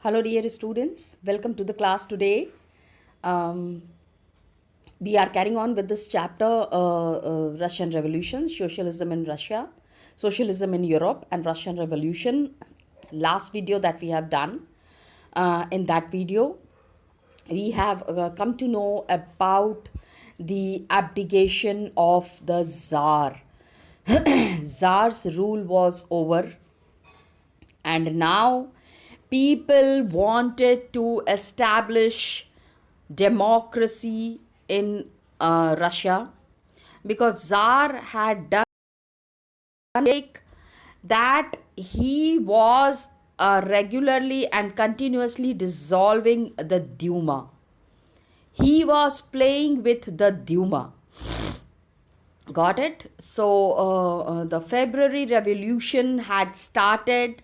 Hello, dear students. Welcome to the class today. Um, we are carrying on with this chapter Russian Revolution, Socialism in Russia, Socialism in Europe, and Russian Revolution. Last video that we have done. In that video, we have come to know about the abdication of the Tsar. Tsar's rule was over, and now people wanted to establish democracy in Russia because Tsar had done like that he was regularly and continuously dissolving the Duma. He was playing with the Duma. Got it? So the February Revolution had started.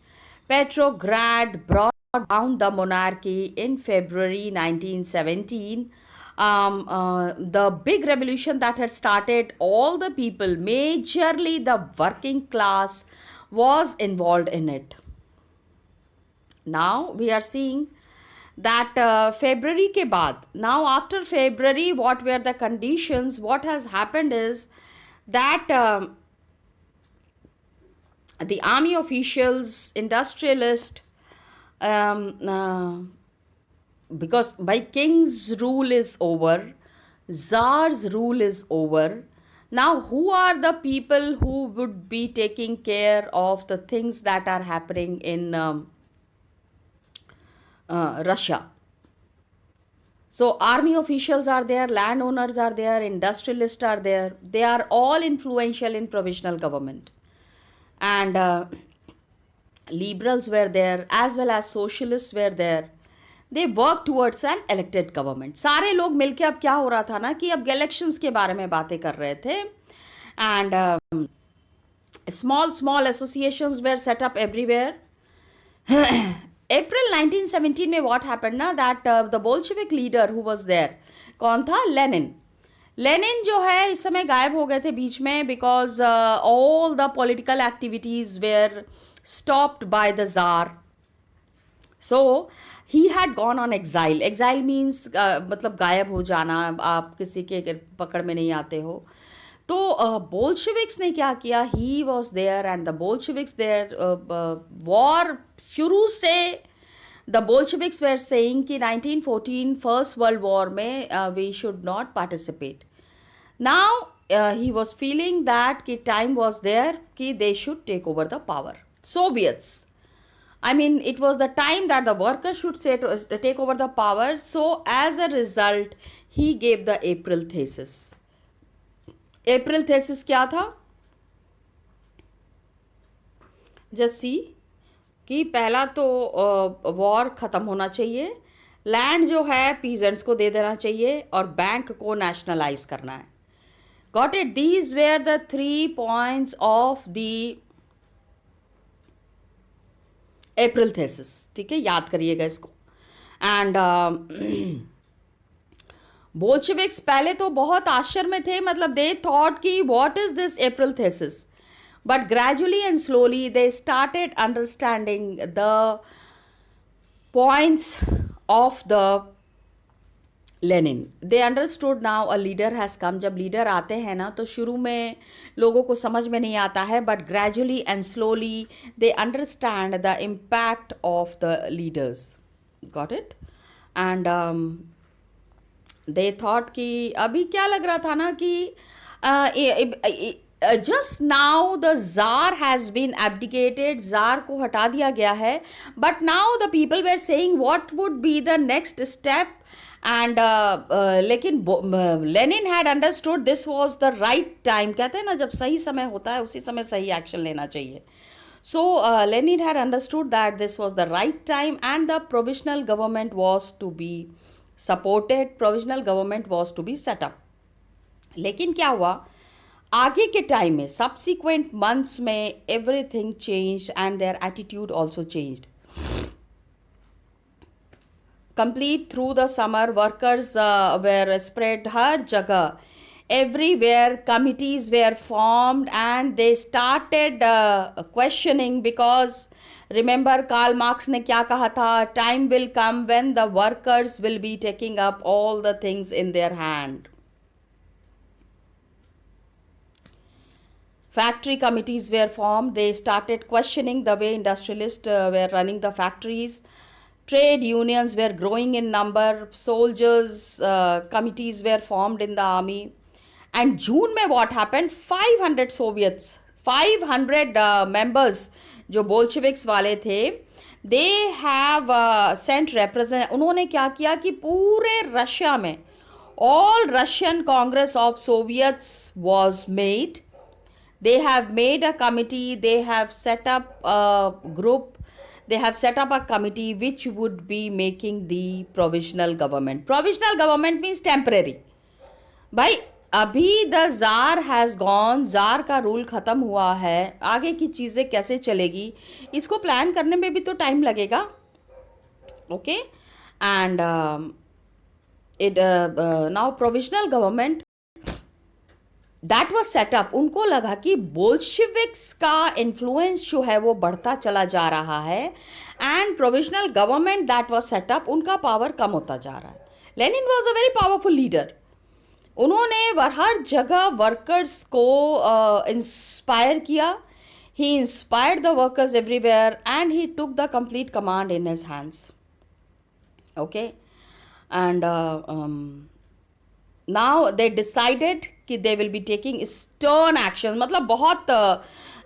Petrograd brought down the monarchy in February 1917. The big revolution that had started, all the people, majorly the working class, was involved in it. Now we are seeing that February ke baad, now after February, what were the conditions? What has happened is that the army officials, industrialists, because by king's rule is over, Tsar's rule is over. Now, who are the people who would be taking care of the things that are happening in Russia? So, army officials are there, landowners are there, industrialists are there. They are all influential in provisional government. And liberals were there as well as socialists were there. They work towards an elected government. सारे लोग मिलके अब क्या हो रहा था ना कि अब इलेक्शंस के बारे में बातें कर रहे थे. And small associations were set up everywhere. April 1917 में what happened ना that the Bolshevik leader who was there, कौन था? लेनिन जो है इस समय गायब हो गए थे बीच में because all the political activities were stopped by the Tsar. So he had gone on exile. Exile means मतलब गायब हो जाना, आप किसी के पकड़ में नहीं आते हो. तो बोल्शेविक्स ने क्या किया? He was there and the Bolsheviks there war शुरू से द बोल्शेविक्स वेर सेइंग कि 1914 फर्स्ट वर्ल्ड वॉर में we should not participate. Now he was feeling that कि टाइम वॉज देयर कि they should take over the power. Soviets, I mean, it was the time that the workers should say to take over the power. So, as a result, he gave the April thesis. April thesis क्या था? Just see कि पहला तो war ख़त्म होना चाहिए, land जो है पीजेंट्स को दे देना चाहिए और बैंक को नेशनलाइज करना है. Got it? These were the 3 points of the April thesis. ठीक है, याद करिएगा इसको. एंड बोल्शेविक्स पहले तो बहुत आश्चर्य में थे, मतलब दे थॉट कि what is this April thesis, but gradually and slowly they started understanding the points of the Lenin. They understood now a leader has come. जब लीडर आते हैं ना तो शुरू में लोगों को समझ में नहीं आता है, but gradually and slowly they understand the impact of the leaders. Got it? And they thought कि अभी क्या लग रहा था ना कि just now the Tsar has been abdicated, Tsar को हटा दिया गया है, but now the people were saying what would be the next step. And लेकिन Lenin had understood this was the right time. कहते हैं ना जब सही समय होता है उसी समय सही एक्शन लेना चाहिए. So Lenin had understood that this was the right time and the provisional government was to be supported, provisional government was to be set up. लेकिन क्या हुआ आगे के टाइम में, सब्सिक्वेंट मंथ्स में, everything changed and their attitude also changed. Complete through the summer, workers were spread हर जगह. everywhere committees were formed and they started questioning, because remember Karl Marx ने क्या कहा था, time will come when the workers will be taking up all the things in their hand. Factory committees were formed. They started questioning the way industrialists were running the factories. Trade unions were growing in number. Soldiers committees were formed in the army. And June में what happened? 500 Soviets, 500 members जो Bolsheviks वाले थे, they have sent represent. उन्होंने क्या किया कि पूरे Russia में all Russian Congress of Soviets was made. They have made a committee, they have set up a group, they have set up a committee which would be making the provisional government. Provisional government means temporary. भाई अभी the jar has gone, jar का rule ख़त्म हुआ है, आगे की चीज़ें कैसे चलेगी इसको प्लान करने में भी तो टाइम लगेगा. Okay, and it now provisional government that was setup. उनको लगा कि बोल्शेविक्स का इन्फ्लुएंस जो है वो बढ़ता चला जा रहा है and provisional government that was set up, उनका पावर कम होता जा रहा है. Lenin was a very powerful leader. उन्होंने हर जगह वर्कर्स को इंस्पायर किया. He inspired the workers everywhere and he took the complete command in his hands. Okay, and now they decided कि they will be taking stern action, मतलब बहुत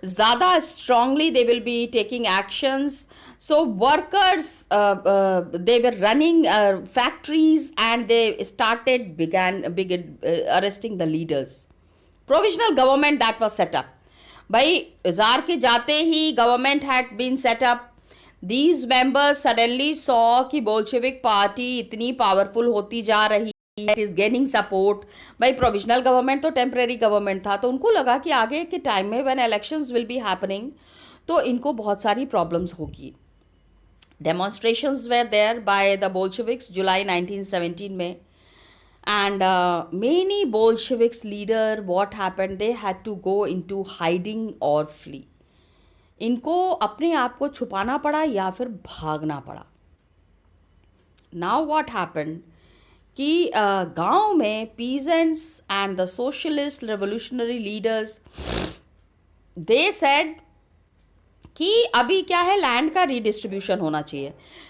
ज़्यादा strongly they will be taking actions. So workers, they were running factories and they began arresting the leaders. Provisional government that was set up. भाई jar के जाते ही government had been set up. These members suddenly saw कि Bolshevik party इतनी powerful होती जा रही है, it is gaining support. भाई provisional government तो temporary government था, तो उनको लगा कि आगे के टाइम में when elections will be happening तो इनको बहुत सारी problems होगी. Demonstrations were there by the Bolsheviks July 1917 में, and many Bolsheviks leader what happened, they had to go into hiding or flee. इनको अपने आप को छुपाना पड़ा या फिर भागना पड़ा. Now what happened कि गांव में peasants and the socialist revolutionary leaders they said कि अभी क्या है, लैंड का रीडिस्ट्रीब्यूशन होना चाहिए.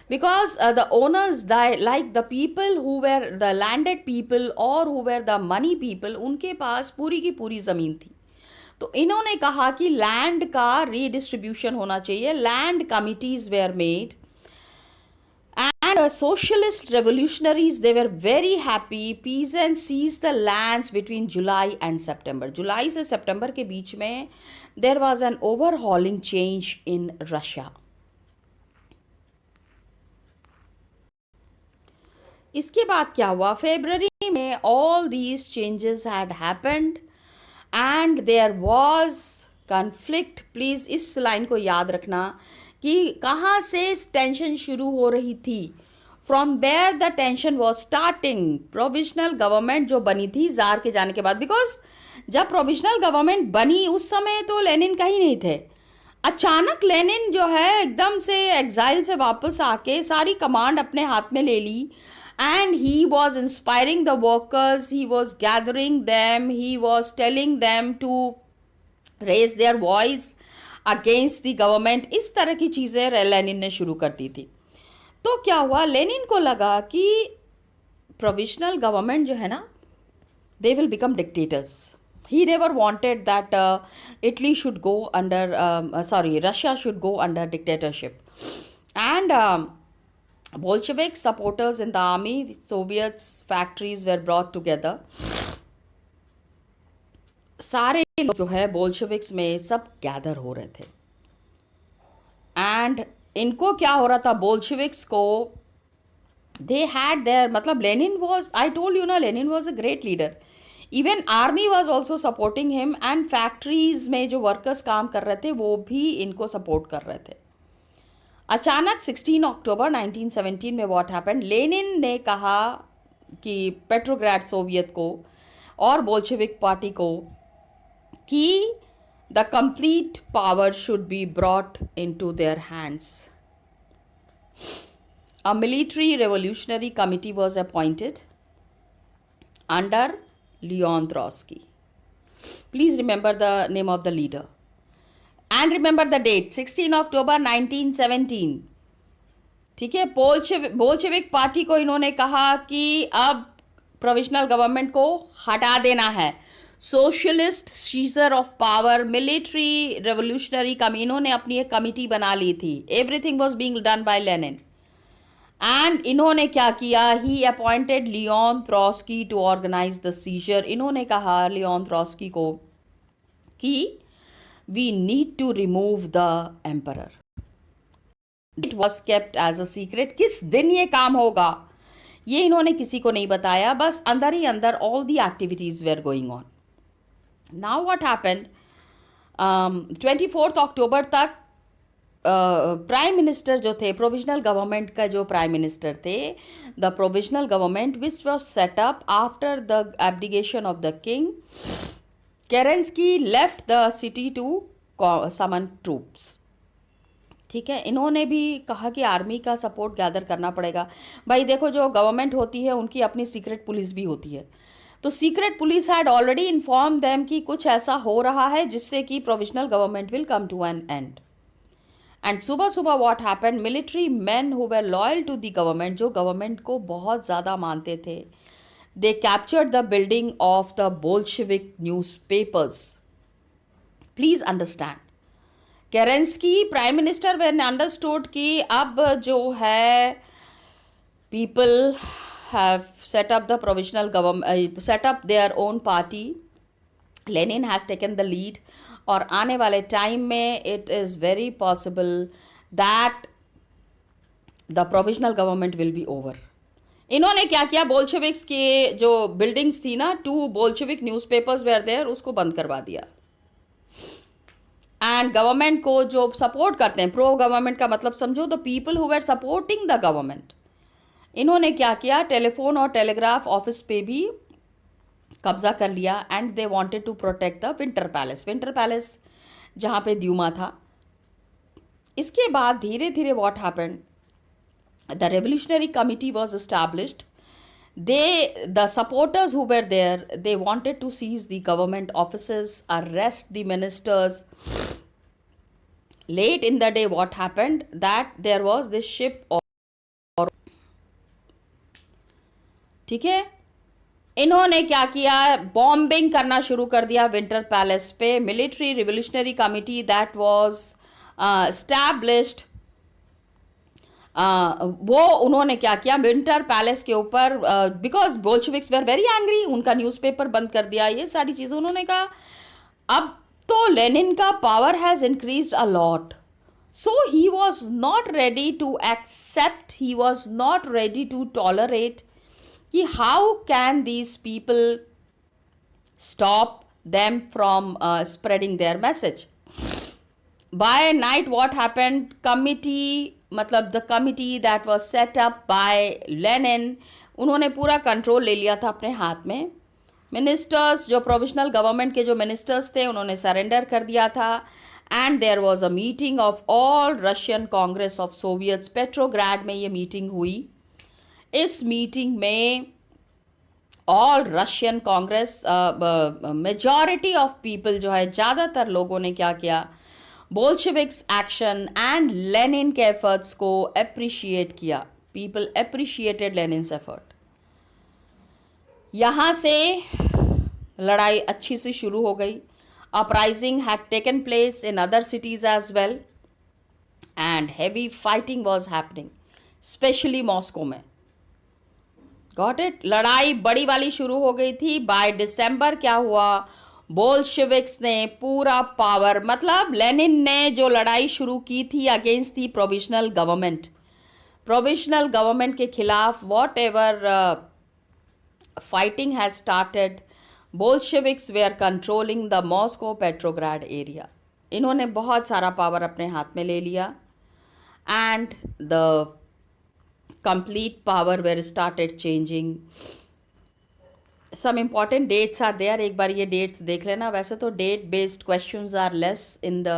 Because the owners like the people who were the landed people और who were the money people, उनके पास पूरी की पूरी ज़मीन थी. तो इन्होंने कहा कि लैंड का रीडिस्ट्रीब्यूशन होना चाहिए. Land committees were made and socialist revolutionaries, they were very happy. Peasants seized the lands between July and September. जुलाई से सितंबर के बीच में there was an overhauling change in Russia. इसके बाद क्या हुआ, फरवरी में all these changes had happened and there was conflict. Please इस line को याद रखना कि कहाँ से टेंशन शुरू हो रही थी. From where the tension was starting. Provisional government जो बनी थी जार के जाने के बाद, बिकॉज जब प्रोविजनल गवर्नमेंट बनी उस समय तो लेनिन कहीं नहीं थे. अचानक लेनिन जो है एकदम से एग्जाइल से वापस आके सारी कमांड अपने हाथ में ले ली and he was inspiring the workers, he was gathering them, he was telling them to raise their voice against the government. इस तरह की चीज़ें लेनिन ने शुरू कर दी थी. तो क्या हुआ, लेनिन को लगा कि प्रोविजनल गवर्नमेंट जो है ना, they will become dictators. He never wanted that Italy should go under, Russia should go under dictatorship. And Bolshevik supporters in the army, the Soviets factories were brought together. सारे लोग जो है Bolsheviks में सब gather हो रहे थे. And इनको क्या हो रहा था, बोल्शेविक्स को, दे हैड देयर, मतलब Lenin was, I told you ना, Lenin was a great leader. Even army was also supporting him and factories में जो वर्कर्स काम कर रहे थे वो भी इनको सपोर्ट कर रहे थे. अचानक 16 अक्टूबर 1917 में व्हाट हैपेंड, लेनिन ने कहा कि पेट्रोग्राड सोवियत को, और बोल्शेविक पार्टी को कि the complete power should be brought into their hands. A military revolutionary committee was appointed under Leon Trotsky. Please remember the name of the leader. And remember the date, 16 October 1917. ठीक है. Bolshevik party को इन्होंने कहा कि अब provisional government को हटा देना है. Socialist seizure of power, military revolutionary इन्होंने अपनी एक कमिटी बना ली थी. Everything was being done by Lenin. And इन्होंने क्या किया, he appointed Leon Trotsky to organise the seizure. इन्होंने कहा लियोन ट्रॉस्की को कि we need to remove the emperor. It was kept as a secret. किस दिन ये काम होगा ये इन्होंने किसी को नहीं बताया, बस अंदर ही अंदर all the activities were going on. Now what happened, 24 अक्टूबर तक प्राइम मिनिस्टर जो थे, प्रोविजनल गवर्नमेंट का जो प्राइम मिनिस्टर थे, the provisional government which was set up after the abdication of the king, Kerensky left the city to summon troops. ठीक है. इन्होंने भी कहा कि आर्मी का सपोर्ट गैदर करना पड़ेगा. भाई देखो, जो गवर्नमेंट होती है उनकी अपनी सीक्रेट पुलिस भी होती है. तो secret police had already inform them कि कुछ ऐसा हो रहा है जिससे कि provisional government will come to an end. And सुबह सुबह what happened, military man who were loyal to the government, जो गवर्नमेंट को बहुत ज़्यादा मानते थे, they captured the building of the Bolshevik newspapers. Please understand, Kerensky prime minister when understood कि अब जो है people have set up the provisional government, set up their own party, Lenin has taken the lead. और आने वाले time में it is very possible that the provisional government will be over. इन्होंने क्या किया, बोल्शेविक्स के जो बिल्डिंग्स थी ना, 2 बोल्शेविक न्यूज़पेपर्स वेयर देयर, उसको बंद करवा दिया. एंड गवर्नमेंट को जो सपोर्ट करते हैं, प्रो गवर्नमेंट का मतलब समझो, the people who were supporting the government, इन्होंने क्या किया, टेलीफोन और टेलीग्राफ ऑफिस पे भी कब्जा कर लिया. And they wanted to protect the winter palace. Winter palace जहाँ पे द्यूमा था. इसके बाद धीरे धीरे what happened, the revolutionary committee was established. the supporters who were there, they wanted to seize the government offices, arrest the ministers. Late in the day what happened, that there was this ship or ठीक है. इन्होंने क्या किया, bombing करना शुरू कर दिया winter palace पे. Military revolutionary committee that was established, वो उन्होंने क्या किया, विंटर पैलेस के ऊपर, because Bolsheviks were very angry, उनका न्यूज़पेपर बंद कर दिया, ये सारी चीज़ें. उन्होंने कहा अब तो लेनिन का power has increased a lot. So he was not ready to accept, he was not ready to tolerate कि how can these people stop them from spreading their message. By night what happened, committee, मतलब the committee that was set up by Lenin, उन्होंने पूरा control ले लिया था अपने हाथ में. मिनिस्टर्स, जो प्रोविजनल गवर्नमेंट के जो मिनिस्टर्स थे, उन्होंने सरेंडर कर दिया था. And there was a meeting of all Russian Congress of Soviets. Petrograd में ये मीटिंग हुई. इस मीटिंग में all Russian congress, majority of people जो है, ज़्यादातर लोगों ने क्या किया, बोल्शेविक्स एक्शन एंड लेनिन के एफर्ट्स को अप्रिशिएट किया. People appreciated Lenin's effort. यहाँ से लड़ाई अच्छी सी शुरू हो गई. Uprising had taken place in other cities as well and heavy fighting was happening, specially Moscow में. Got it. लड़ाई बड़ी वाली शुरू हो गई थी. बाय दिसंबर क्या हुआ, बोल्शेविक्स ने पूरा पावर, मतलब लेनिन ने जो लड़ाई शुरू की थी against the provisional government, provisional government के खिलाफ whatever fighting has started, Bolsheviks were controlling the Moscow Petrograd area. इन्होंने बहुत सारा पावर अपने हाथ में ले लिया. And the complete power were started changing. some important dates are there. एक बार ये dates देख लेना. वैसे तो date based questions are less in the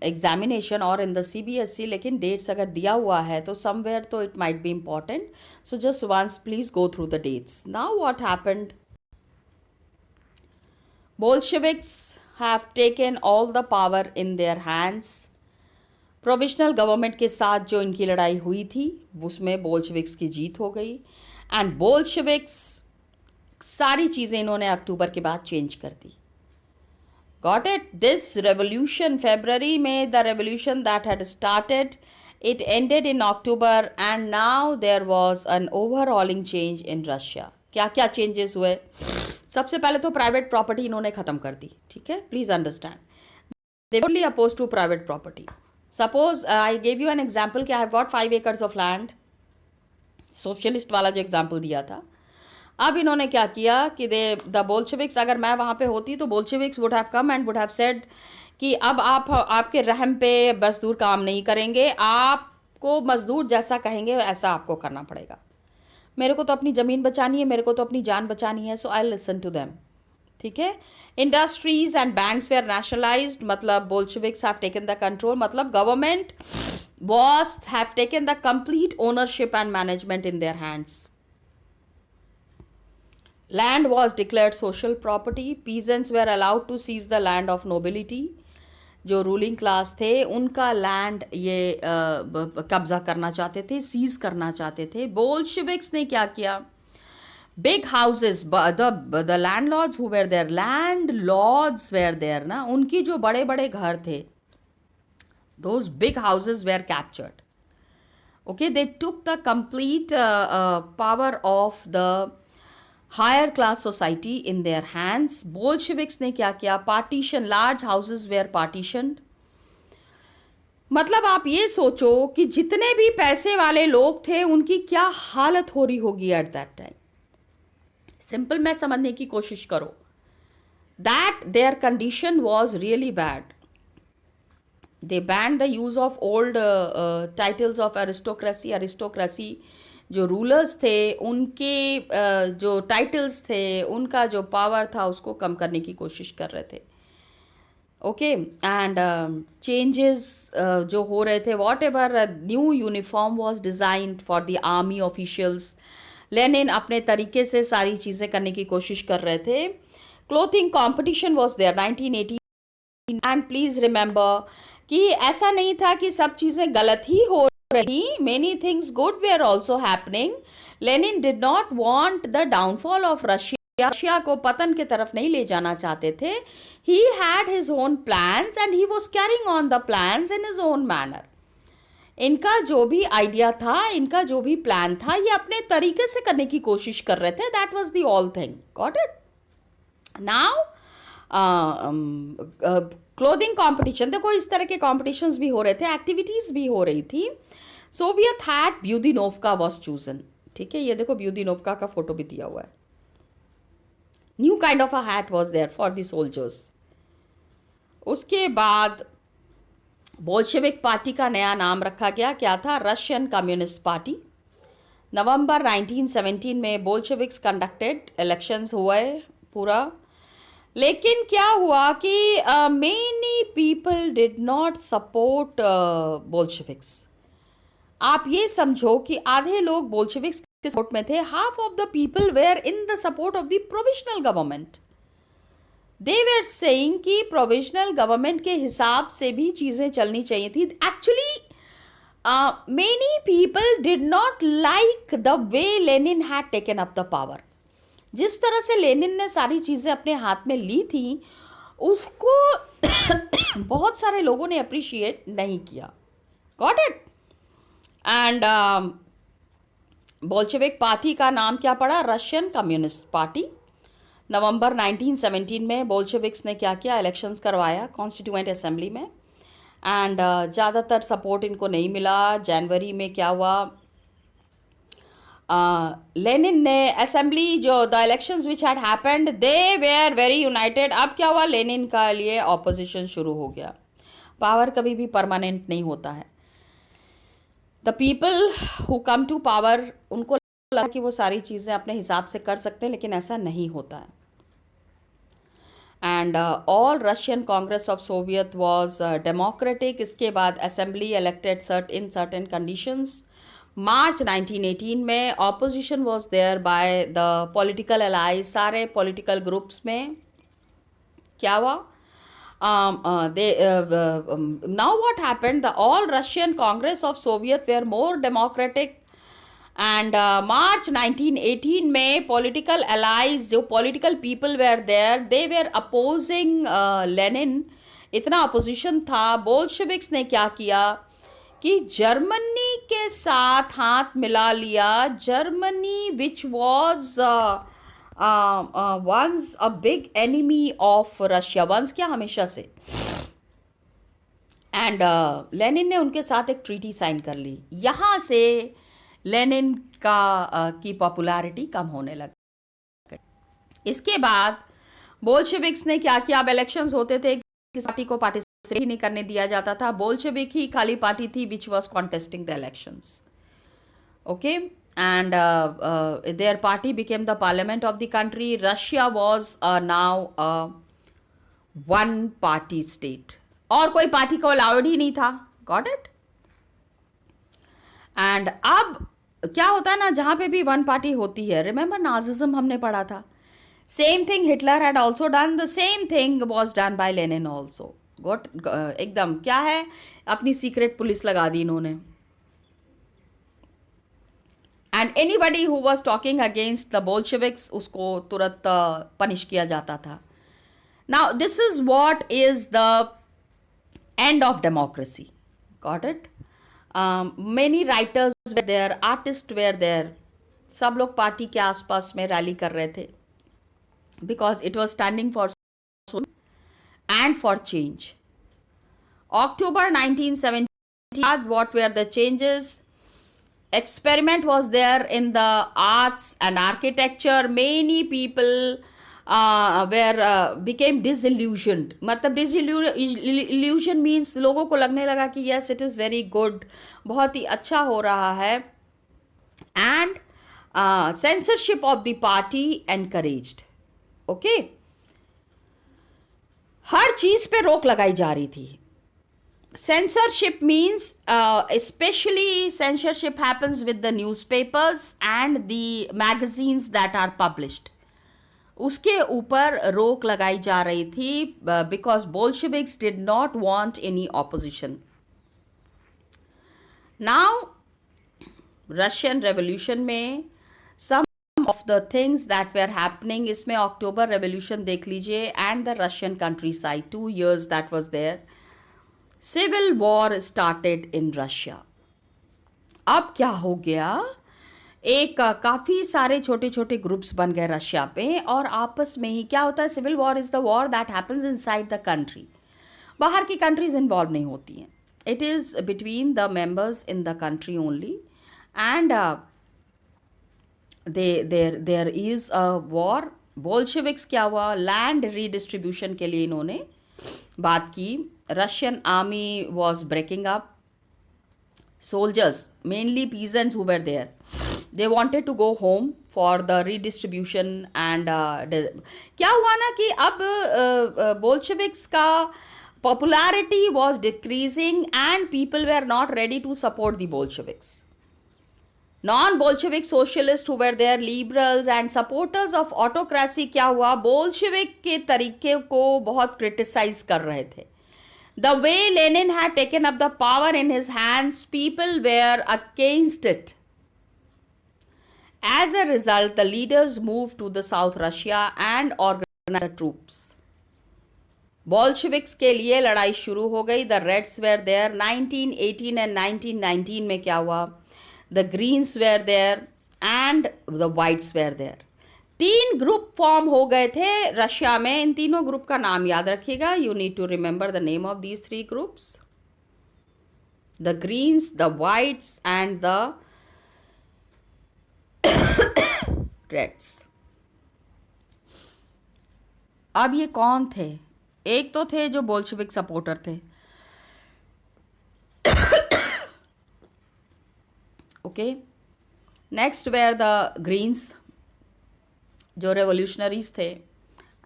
examination or in the CBSE, लेकिन dates अगर दिया हुआ है तो somewhere तो it might be important. So just once please go through the dates. Now what happened? Bolsheviks have taken all the power in their hands. Provisional government के साथ जो इनकी लड़ाई हुई थी उसमें बोल्शेविक्स की जीत हो गई. एंड बोल्शेविक्स सारी चीज़ें इन्होंने अक्टूबर के बाद चेंज कर दी. Got it? This revolution February में, the revolution that had started, it ended in October and now there was an overhauling change in Russia. क्या क्या चेंजेस हुए? सबसे पहले तो प्राइवेट प्रॉपर्टी इन्होंने ख़त्म कर दी. ठीक है, please understand. They only oppose to private property. Suppose I gave you an example कि I have got 5 acres of land. Socialist वाला जो एग्जाम्पल दिया था. अब इन्होंने क्या किया कि द बोल्शेविक्स, अगर मैं वहाँ पे होती तो Bolsheviks would have come and would have said कि अब आप आपके रहम पे मजदूर काम नहीं करेंगे, आपको मजदूर जैसा कहेंगे ऐसा आपको करना पड़ेगा. मेरे को तो अपनी ज़मीन बचानी है, मेरे को तो अपनी जान बचानी है, so I listen to them. ठीक है. Industries and banks were nationalised, मतलब Bolsheviks have taken the control, मतलब government was have taken the complete ownership and management in their hands. Land was declared social property. Peasants were allowed to seize the land of nobility. जो ruling class थे उनका land ये कब्जा करना चाहते थे, seize करना चाहते थे. बोल्शेविक्स ने क्या किया? Big houses, the landlords who were there, landlords were there ना, उनकी जो बड़े बड़े घर थे, those big houses were captured. Okay, they took the complete power of the higher class society in their hands. Bolsheviks ने क्या किया? Partition, large houses were partitioned. मतलब आप ये सोचो कि जितने भी पैसे वाले लोग थे उनकी क्या हालत हो रही होगी एट दैट टाइम. सिंपल में समझने की कोशिश करो. That their condition was really bad. They banned the use of old titles of aristocracy. Aristocracy जो रूलर्स थे उनके जो टाइटल्स थे, उनका जो पावर था उसको कम करने की कोशिश कर रहे थे. ओके. एंड चेंजेस जो हो रहे थे, what ever new uniform was designed for the army officials. Lenin अपने तरीके से सारी चीज़ें करने की कोशिश कर रहे थे. Clothing competition was there 1980. And please remember कि ऐसा नहीं था कि सब चीज़ें गलत ही हो रही. Many things good were also happening. Lenin did not want the downfall of Russia. Russia को पतन की तरफ नहीं ले जाना चाहते थे. He had his own plans and he was carrying on the plans in his own manner. इनका जो भी आइडिया था, इनका जो भी प्लान था, ये अपने तरीके से करने की कोशिश कर रहे थे. That was the all thing. Got it? Now clothing competition, देखो इस तरह के कॉम्पिटिशन्स भी हो रहे थे, एक्टिविटीज़ भी हो रही थी. Soviet hat budenovka was chosen. ठीक है, ये देखो ब्यूदिनोव्का का फोटो भी दिया हुआ है. New kind of a hat was there for the soldiers. उसके बाद बोल्शेविक पार्टी का नया नाम रखा गया. क्या था? Russian communist party. नवंबर 1917 में बोल्शेविक्स कंडक्टेड, इलेक्शंस हुए पूरा. लेकिन क्या हुआ कि many people did not support Bolsheviks. आप ये समझो कि आधे लोग बोल्शेविक्स के सपोर्ट में थे. Half of the people were in the support of the provisional government. They were saying कि प्रोविजनल गवर्नमेंट के हिसाब से भी चीज़ें चलनी चाहिए थी. Actually many people did not like the way Lenin had taken up the power. जिस तरह से लेनिन ने सारी चीज़ें अपने हाथ में ली थी उसको बहुत सारे लोगों ने अप्रिशिएट नहीं किया. Got it? And Bolshevik party का नाम क्या पड़ा? Russian communist party. नवंबर 1917 में बोल्शेविक्स ने क्या किया? इलेक्शंस करवाया कॉन्स्टिट्यूएंट असेंबली में. एंड ज़्यादातर सपोर्ट इनको नहीं मिला. जनवरी में क्या हुआ? लेनिन ने असेंबली जो the elections which had happened, they were very united. अब क्या हुआ? लेनिन का लिए ऑपोजिशन शुरू हो गया. पावर कभी भी परमानेंट नहीं होता है. The people who come to power, उनको लगा कि वो सारी चीज़ें अपने हिसाब से कर सकते हैं, लेकिन ऐसा नहीं होता है. And all Russian Congress of Soviet was democratic. इसके बाद assembly elected in certain conditions. March 1918 में opposition was there by the political allies. सारे पॉलिटिकल ग्रुप्स में क्या हुआ? Now what happened? The all Russian Congress of Soviet were more democratic. And March 1918 में political allies, जो political people were there, they were opposing Lenin. इतना opposition था. Bolsheviks ने क्या किया कि जर्मनी के साथ हाथ मिला लिया. Germany which was once a big enemy of Russia, once क्या, हमेशा से. एंड लेनिन ने उनके साथ एक ट्रीटी साइन कर ली. यहाँ से लेनिन की पॉपुलैरिटी कम होने लग गई. इसके बाद बोल्शेविक्स ने क्या किया? अब इलेक्शंस होते थे, किसी पार्टी को पार्टिसिपेट ही नहीं करने दिया जाता था. बोल्शेविक ही खाली पार्टी थी which was contesting the elections. Okay, and there party became the parliament of the country. Russia was now one party state, और कोई पार्टी को अलाउड ही नहीं था. Got it? एंड अब क्या होता है ना, जहां पे भी वन पार्टी होती है, रिमेंबर नाजिज्म हमने पढ़ा था. Same thing Hitler had also done. The same thing was done by Lenin also. Got? एकदम क्या है, अपनी सीक्रेट पुलिस लगा दी इन्होंने. And anybody who was talking against the Bolsheviks, उसको तुरंत पनिश किया जाता था. Now this is what is the end of democracy. Got it? Many writers were there, artists were there. सब लोग पार्टी के आसपास में रैली कर रहे थे, because it was standing for and for change. October 1970, what were the changes? Experiment was there in the arts and architecture. Many people became disillusioned. मतलब disillusion means लोगों को लगने लगा कि yes it is very good, बहुत ही अच्छा हो रहा है. And censorship of the party encouraged. Okay, हर चीज पे रोक लगाई जा रही थी. Censorship means especially censorship happens with the newspapers and the magazines that are published. उसके ऊपर रोक लगाई जा रही थी, because Bolsheviks did not want any opposition. Now Russian revolution में some of the things that were happening, इसमें October revolution देख लीजिए and the Russian countryside, 2 years that was there. Civil war started in Russia. अब क्या हो गया, एक काफ़ी सारे छोटे छोटे ग्रुप्स बन गए रशिया पे, और आपस में ही क्या होता है, civil war is the war that happens inside the country. बाहर की कंट्रीज इन्वॉल्व नहीं होती हैं. It is between the members in the country only. And there is a war. Bolsheviks क्या हुआ, लैंड रीडिस्ट्रीब्यूशन के लिए इन्होंने बात की. Russian army was breaking up. soldiers, mainly peasants who were there, they wanted to go home for the redistribution. and क्या हुआ ना कि अब bolsheviks का popularity was decreasing and people were not ready to support the Bolsheviks. Non-Bolshevik socialists who were there, liberals and supporters of autocracy, क्या हुआ, Bolshevik के तरीके को बहुत criticize कर रहे थे. The way Lenin had taken up the power in his hands, people were against it. As a result, the leaders moved to the South Russia and organized the troops. Bolsheviks के लिए लड़ाई शुरू हो गई. The Reds were there. 1918 and 1919 में क्या हुआ, the Greens were there and the Whites were there. 3 group form हो गए थे रशिया में. इन तीनों ग्रुप का नाम याद रखिएगा. You need to remember the name of these 3 groups, the greens, the whites and the reds. अब ये कौन थे? एक तो थे जो बोल्शेविक सपोर्टर थे. Okay, next were the greens जो रेवोल्यूशनरीज थे,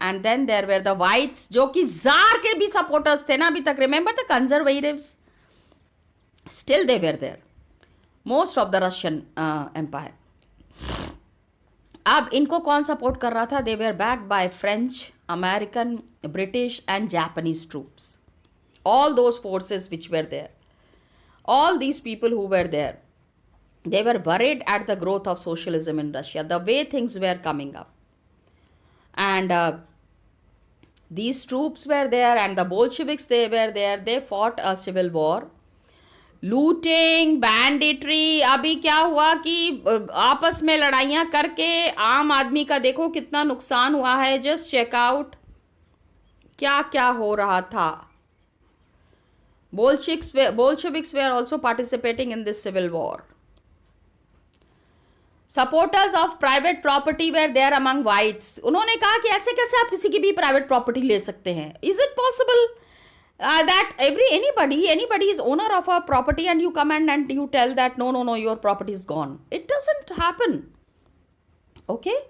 and then there were the whites जो कि जार के भी सपोर्टर्स थे ना अभी तक. Remember the conservatives, still they were there, most of the Russian empire. अब इनको कौन सपोर्ट कर रहा था? They were backed by French, American, British and Japanese troops. All those forces which were there, all these people who were there, they were worried at the growth of socialism in Russia, the way things were coming up. And these troops were there, and the Bolsheviks, they were there. They fought a civil war. Looting, banditry. अभी क्या हुआ कि आपस में लड़ाइयाँ करके आम आदमी का देखो कितना नुकसान हुआ है. जस्ट चेकआउट क्या क्या हो रहा था. Bolsheviks were also participating in this civil war. Supporters of private property were there among whites. उन्होंने कहा कि ऐसे कैसे आप किसी की भी प्राइवेट प्रॉपर्टी ले सकते हैं? Is it possible that anybody is owner of a property and you come and you tell that no, your property is gone? It doesn't happen. Okay?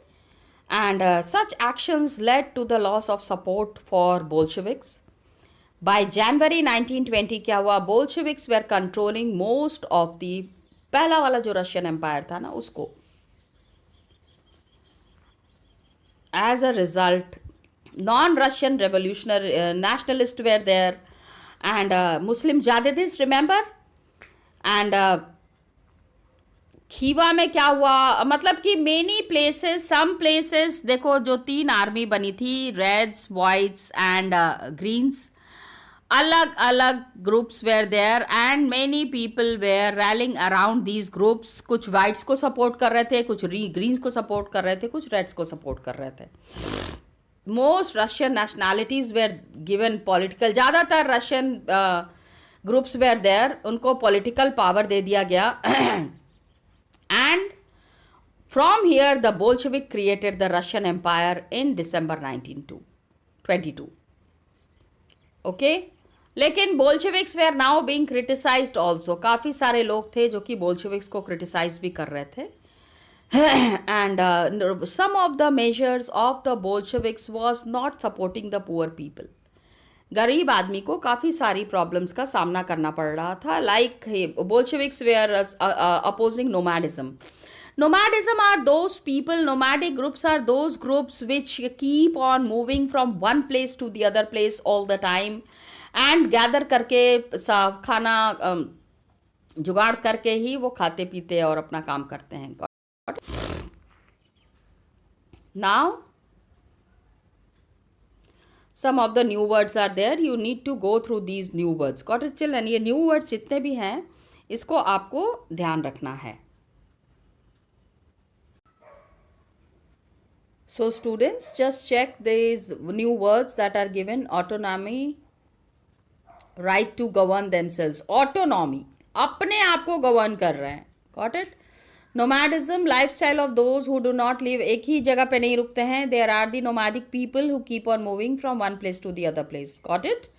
And such actions led to the loss of support for Bolsheviks. By January 1920 क्या हुआ? Bolsheviks were controlling most of the पहला वाला जो Russian empire था ना उसको. As a result, non-Russian revolutionary nationalists were there, and Muslim jihadis, remember? And Khiva में क्या हुआ? मतलब कि मेनी प्लेसेस, सम प्लेसेस देखो जो 3 आर्मी बनी थी, रेड्स, वाइट्स एंड ग्रीन्स, अलग अलग groups were there and many people were rallying around these groups. कुछ वाइट्स को सपोर्ट कर रहे थे, कुछ ग्रीन्स को सपोर्ट कर रहे थे, कुछ रेड्स को सपोर्ट कर रहे थे. Most Russian nationalities were given political, ज़्यादातर रशियन ग्रुप्स वेयर देयर, उनको पॉलिटिकल पावर दे दिया गया. And from here the Bolshevik created the Russian empire in December 1922. Okay. लेकिन Bolsheviks were now being criticised also. काफ़ी सारे लोग थे जो कि बोल्शेविक्स को क्रिटिसाइज भी कर रहे थे. And some of the measures of the Bolsheviks was not supporting the poor people. गरीब आदमी को काफ़ी सारी प्रॉब्लम्स का सामना करना पड़ रहा था. Like Bolsheviks were opposing nomadism. Nomadism are those people, nomadic groups are those groups which keep on moving from one place to the other place all the time and gather करके खाना जुगाड़ करके ही वो खाते पीते और अपना काम करते हैं. Now some of the new words are there. You need to go through these new words. Got it children? ये new words जितने भी हैं इसको आपको ध्यान रखना है. So students, just check these new words that are given. Autonomy, right to govern themselves. Autonomy, अपने आप को govern कर रहे हैं. Got it? Nomadism, lifestyle of those who do not live, एक ही जगह पे नहीं रुकते हैं. There are the nomadic people who keep on moving from one place to the other place. Got it?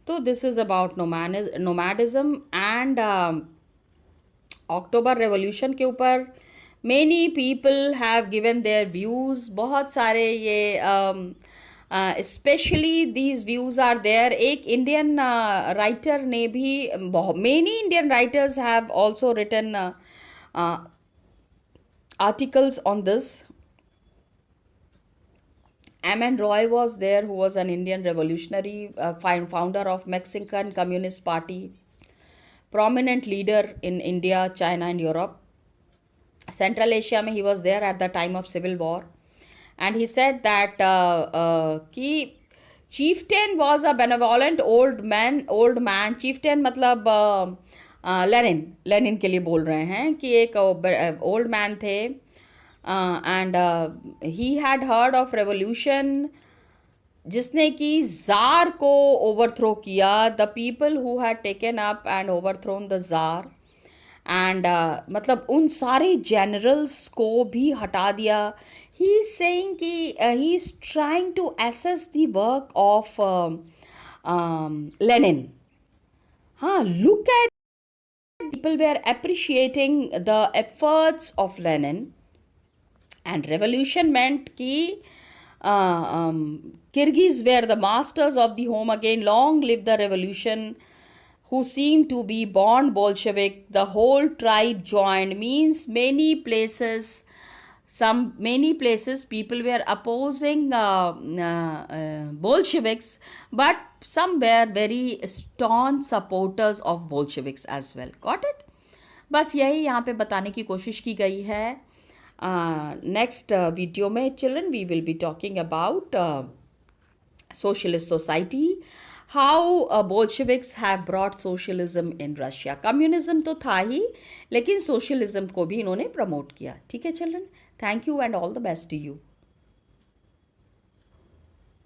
So this is about nomadism and October Revolution के ऊपर many people have given their views. बहुत सारे ये especially these views are there. एक Indian writer ने भी, many Indian writers have also written articles on this. M.N. Roy was there, who was an Indian revolutionary, founder of Mexican Communist Party, prominent leader in India, China and Europe. Central Asia में he was there at the time of civil war, and he said that कि chieftain was a benevolent old man. Chieftain मतलब Lenin के लिए बोल रहे हैं कि एक old man थे, and he had heard of revolution जिसने कि जार को overthrow किया. The people who had taken up and overthrown the czar, and मतलब उन सारे जनरल्स को भी हटा दिया. ही इज सेइंग कि he is trying to assess the work of Lenin. हाँ, look at people were appreciating the efforts of Lenin, and revolution meant कि Kyrgyz were the masters of the home again. Long live the revolution, who seemed to be born Bolshevik. The whole tribe joined, means many places people were opposing Bolsheviks, but some were very staunch supporters of Bolsheviks as well. Got it? बस यही यहाँ पे बताने की कोशिश की गई है. नेक्स्ट वीडियो में children we will be talking about socialist society, how Bolsheviks have brought socialism in Russia. Communism तो था ही, लेकिन सोशलिज्म को भी इन्होंने प्रमोट किया. ठीक है children, thank you and all the best to you.